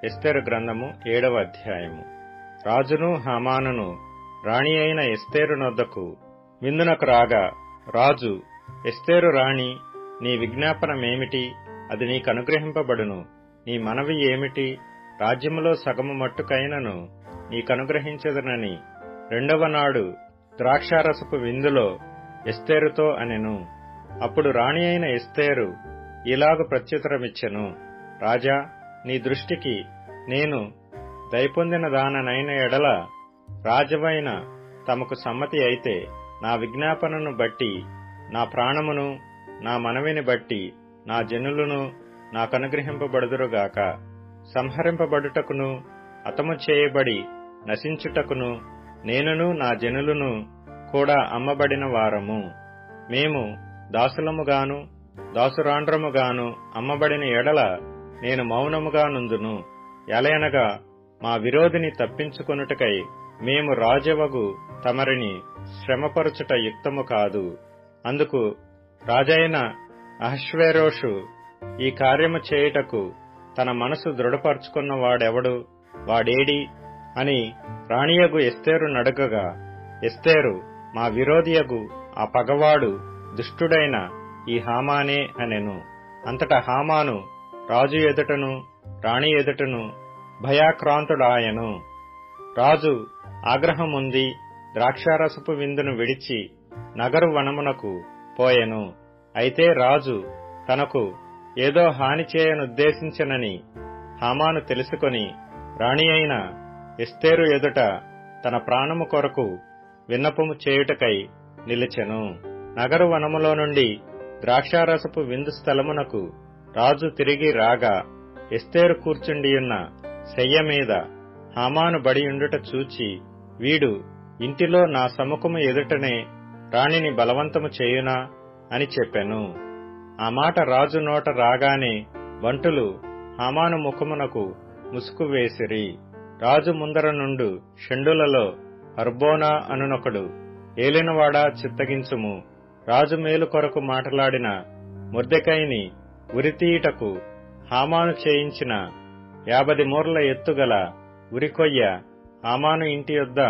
ఎస్తేరు గ్రంథము 7వ అధ్యాయము. రాజును హామానును రాణి అయిన ఎస్తేరు నొద్దకు విందునకు రాగా, రాజు, ఎస్తేరు రాణి, నీ విజ్ఞాపనమేమిటి? అది నీకు అనుగ్రహింపబడును. నీ మనవి ఏమిటి? రాజ్యములో సగము మట్టుకైనను నీకనుగ్రహించదనని రెండవ నాడు ద్రాక్షారసపు విందులో ఎస్తేరుతో అనెను. అప్పుడు రాణి అయిన ఎస్తేరు ఇలాగు ప్రత్యుత్తరమిచ్చెను, రాజా, నీ దృష్టికి నేను దయపొందిన దాననైన ఎడల రాజవైన తమకు సమ్మతి అయితే నా విజ్ఞాపనను బట్టి నా ప్రాణమును నా మనవిని బట్టి నా జనులను నాకనుగ్రహింపబడుదురుగాక. సంహరింపబడుటకును హతము చేయబడి నశించుటకును నేనును నా జనులను కూడా అమ్మబడిన వారము. మేము దాసులముగాను దాసురాండ్రముగాను అమ్మబడిన ఎడల నేను మౌనముగా నుందును. ఎలయనగా మా విరోధిని తప్పించుకొనుటకై మేము రాజవగు తమరిని శ్రమపరచుట యుక్తము కాదు. అందుకు రాజైన అహష్వేరోషు ఈ కార్యము చేయుటకు తన మనసు దృఢపరుచుకున్న వాడెవడు? వాడేడి అని రాణియగు ఎస్తేరు నడగగా, ఎస్తేరు, మా విరోధియగు ఆ పగవాడు దుష్టుడైన ఈ హామానే అనెను. అంతటా హామాను రాజు ఎదుటను రాణి ఎదుటను భయాక్రాంతుడాయను. రాజు ఆగ్రహముంది ద్రాక్షారసపు విందును విడిచి నగరు వనమునకు పోయెను. అయితే రాజు తనకు ఏదో హాని చేయనుద్దేశించెనని హామాను తెలుసుకొని రాణి అయిన ఎస్తేరు ఎదుట తన ప్రాణము కొరకు విన్నపము చేయుటకై నిలిచెను. నగరు వనములో నుండి ద్రాక్షారసపు విందు స్థలమునకు రాజు తిరిగి రాగా, ఎస్తేరు కూర్చుండియున్న శయ్య మీద హామాను బడియుండుట చూచి, వీడు ఇంటిలో నా సముఖము ఎదుటనే రాణిని బలవంతము చేయునా అని చెప్పెను. ఆ మాట రాజు నోట రాగానే బంటులు హామాను ముఖమునకు ముసుగు వేసిరి. రాజు ముందర నుండు షండులలో హర్బోనా అనునొకడు, ఏలినవాడా, చిత్తగించుము, రాజు మేలు కొరకు మాటలాడిన మొర్దెకైని ఉరితీయుటకు హామాను చేయించిన 50 మూరల ఎత్తుగల ఉరికొయ్య హామాను ఇంటి యొద్ద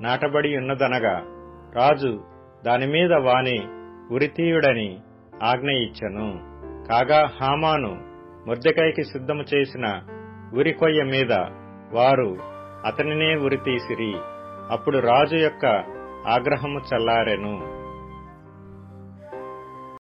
నాటబడి ఉన్నదనగా, రాజు దానిమీద వాని ఉరితీయుడని ఆజ్ఞ ఇచ్చెను. కాగా హామాను మొర్దెకైకి సిద్ధము చేసిన ఉరికొయ్య మీద వారు అతనినే ఉరితీసిరి. అప్పుడు రాజు యొక్క ఆగ్రహము చల్లారెను.